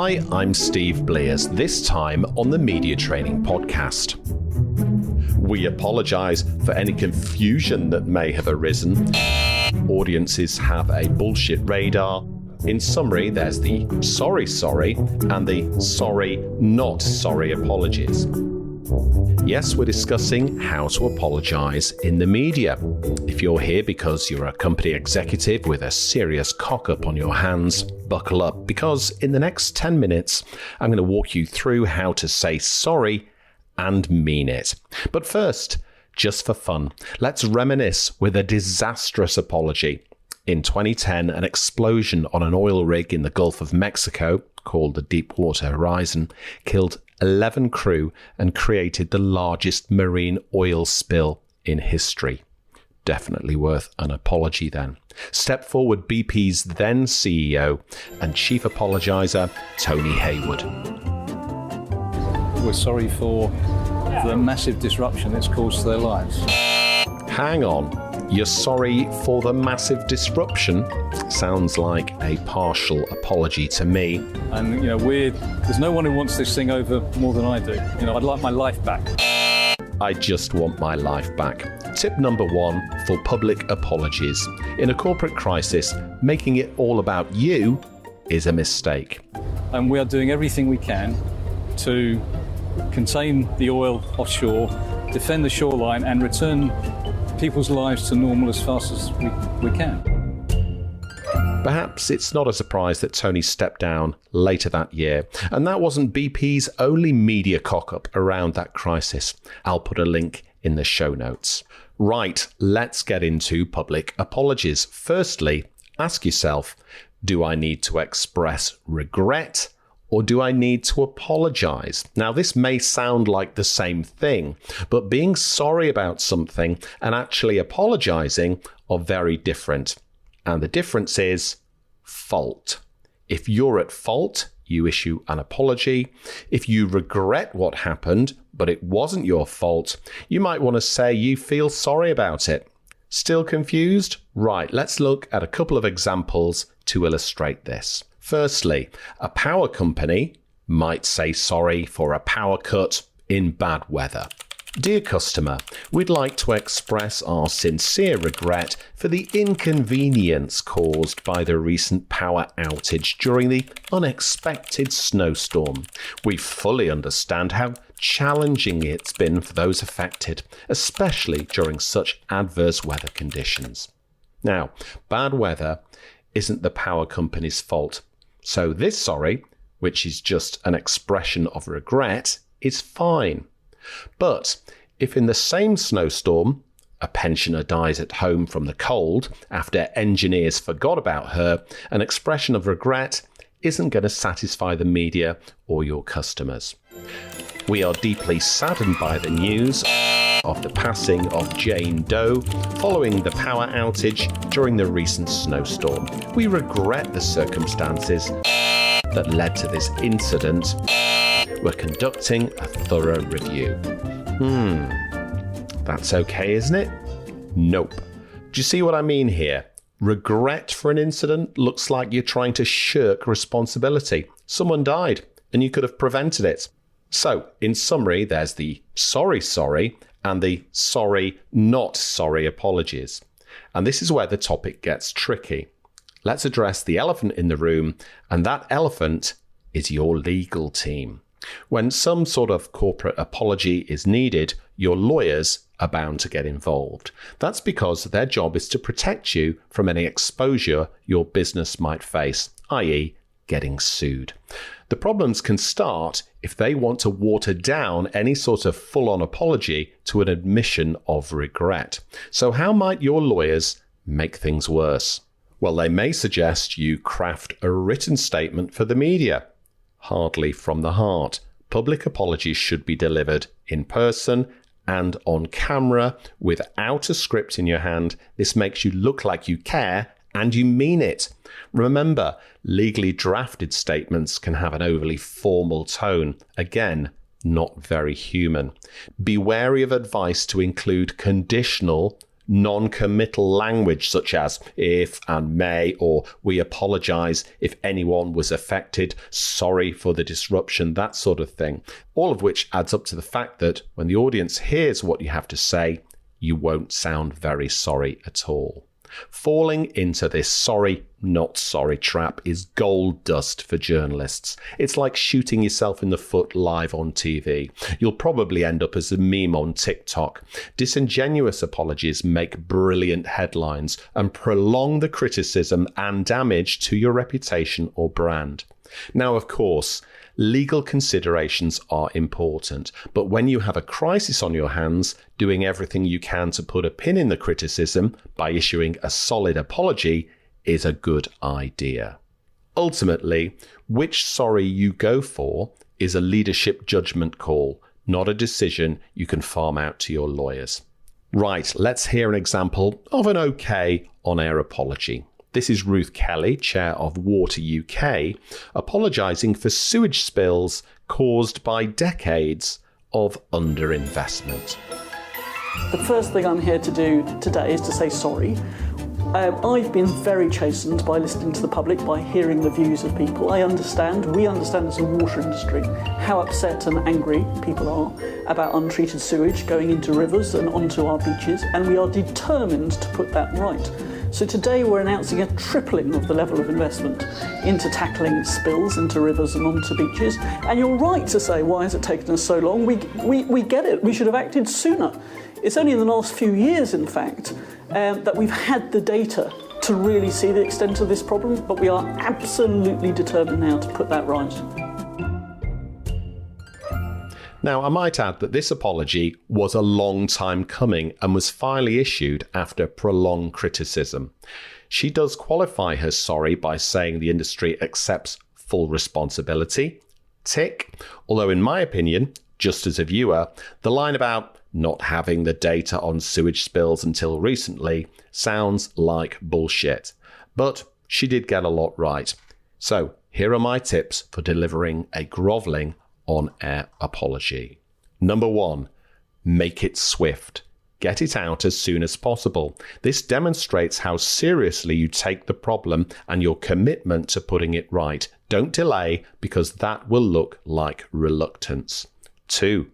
Hi, I'm Steve Blears, this time on the Media Training Podcast. We apologise for any confusion that may have arisen. Audiences have a bullshit radar. In summary, there's the sorry and the sorry not sorry apologies. Yes, we're discussing how to apologise in the media. If you're here because you're a company executive with a serious cock-up on your hands, buckle up, because in the next 10 minutes, I'm going to walk you through how to say sorry and mean it. But first, just for fun, let's reminisce with a disastrous apology. In 2010, an explosion on an oil rig in the Gulf of Mexico, called the Deepwater Horizon, killed 11 crew and created the largest marine oil spill in history. Definitely worth an apology then. Step forward BP's then CEO and chief apologiser, Tony Hayward. We're sorry for the massive disruption it's caused to their lives. Hang on. You're sorry for the massive disruption? Sounds like a partial apology to me. And, there's no one who wants this thing over more than I do. I'd like my life back. I just want my life back. Tip number 1 for public apologies. In a corporate crisis, making it all about you is a mistake. And we are doing everything we can to contain the oil offshore, defend the shoreline, and return people's lives to normal as fast as we can. Perhaps it's not a surprise that Tony stepped down later that year, and that wasn't BP's only media cock-up around that crisis. I'll put a link in the show notes. Right, let's get into public apologies. Firstly, ask yourself, do I need to express regret? Or do I need to apologise? Now, this may sound like the same thing, but being sorry about something and actually apologising are very different. And the difference is fault. If you're at fault, you issue an apology. If you regret what happened, but it wasn't your fault, you might want to say you feel sorry about it. Still confused? Right, let's look at a couple of examples to illustrate this. Firstly, a power company might say sorry for a power cut in bad weather. Dear customer, we'd like to express our sincere regret for the inconvenience caused by the recent power outage during the unexpected snowstorm. We fully understand how challenging it's been for those affected, especially during such adverse weather conditions. Now, bad weather isn't the power company's fault. So this sorry, which is just an expression of regret, is fine. But if in the same snowstorm, a pensioner dies at home from the cold after engineers forgot about her, an expression of regret isn't going to satisfy the media or your customers. We are deeply saddened by the news of the passing of Jane Doe following the power outage during the recent snowstorm. We regret the circumstances that led to this incident. We're conducting a thorough review. That's okay, isn't it? Nope. Do you see what I mean here? Regret for an incident looks like you're trying to shirk responsibility. Someone died and you could have prevented it. So, in summary, there's the sorry and the sorry not sorry apologies. And this is where the topic gets tricky. Let's address the elephant in the room, and that elephant is your legal team. When some sort of corporate apology is needed, your lawyers are bound to get involved. That's because their job is to protect you from any exposure your business might face, i.e., getting sued. The problems can start if they want to water down any sort of full-on apology to an admission of regret. So how might your lawyers make things worse? Well, they may suggest you craft a written statement for the media. Hardly from the heart. Public apologies should be delivered in person and on camera without a script in your hand. This makes you look like you care and you mean it. Remember, legally drafted statements can have an overly formal tone. Again, not very human. Be wary of advice to include conditional, non-committal language such as if and may, or we apologise if anyone was affected, sorry for the disruption, that sort of thing. All of which adds up to the fact that when the audience hears what you have to say, you won't sound very sorry at all. Falling into this sorry, not sorry trap is gold dust for journalists. It's like shooting yourself in the foot live on TV. You'll probably end up as a meme on TikTok. Disingenuous apologies make brilliant headlines and prolong the criticism and damage to your reputation or brand. Now, of course, legal considerations are important, but when you have a crisis on your hands, doing everything you can to put a pin in the criticism by issuing a solid apology is a good idea. Ultimately, which sorry you go for is a leadership judgment call, not a decision you can farm out to your lawyers. Right, let's hear an example of an okay on-air apology. This is Ruth Kelly, chair of Water UK, apologising for sewage spills caused by decades of underinvestment. The first thing I'm here to do today is to say sorry. I've been very chastened by listening to the public, by hearing the views of people. We understand as a water industry how upset and angry people are about untreated sewage going into rivers and onto our beaches, and we are determined to put that right. So today we're announcing a tripling of the level of investment into tackling spills into rivers and onto beaches. And you're right to say, why has it taken us so long? We get it. We should have acted sooner. It's only in the last few years, in fact, that we've had the data to really see the extent of this problem, but we are absolutely determined now to put that right. Now, I might add that this apology was a long time coming and was finally issued after prolonged criticism. She does qualify her sorry by saying the industry accepts full responsibility. Tick. Although in my opinion, just as a viewer, the line about not having the data on sewage spills until recently sounds like bullshit. But she did get a lot right. So here are my tips for delivering a grovelling on-air apology. Number 1, make it swift. Get it out as soon as possible. This demonstrates how seriously you take the problem and your commitment to putting it right. Don't delay, because that will look like reluctance. 2,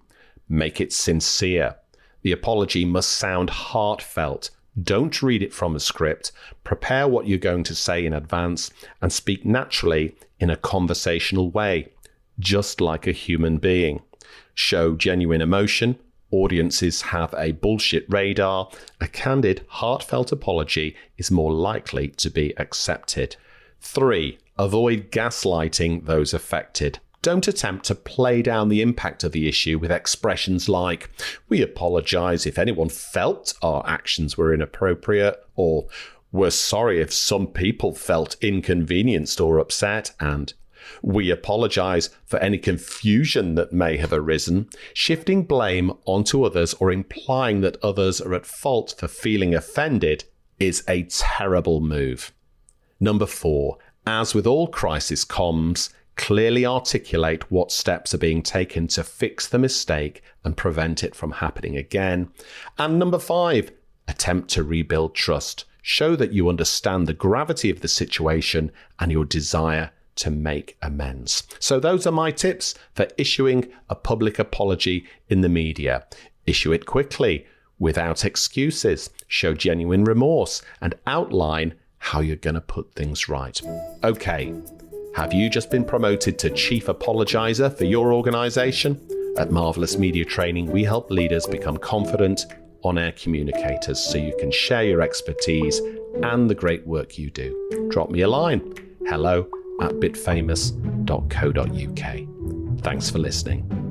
make it sincere. The apology must sound heartfelt. Don't read it from a script. Prepare what you're going to say in advance and speak naturally in a conversational way, just like a human being. Show genuine emotion. Audiences have a bullshit radar. A candid, heartfelt apology is more likely to be accepted. 3, avoid gaslighting those affected. Don't attempt to play down the impact of the issue with expressions like, we apologise if anyone felt our actions were inappropriate, or we're sorry if some people felt inconvenienced or upset, and we apologise for any confusion that may have arisen. Shifting blame onto others or implying that others are at fault for feeling offended is a terrible move. Number 4, as with all crisis comms, clearly articulate what steps are being taken to fix the mistake and prevent it from happening again. And number 5, attempt to rebuild trust. Show that you understand the gravity of the situation and your desire to make amends. So those are my tips for issuing a public apology in the media. Issue it quickly, without excuses, show genuine remorse, and outline how you're going to put things right. Okay, have you just been promoted to Chief Apologizer for your organisation? At Marvellous Media Training, we help leaders become confident on-air communicators so you can share your expertise and the great work you do. Drop me a line. hello@bitfamous.co.uk. Thanks for listening.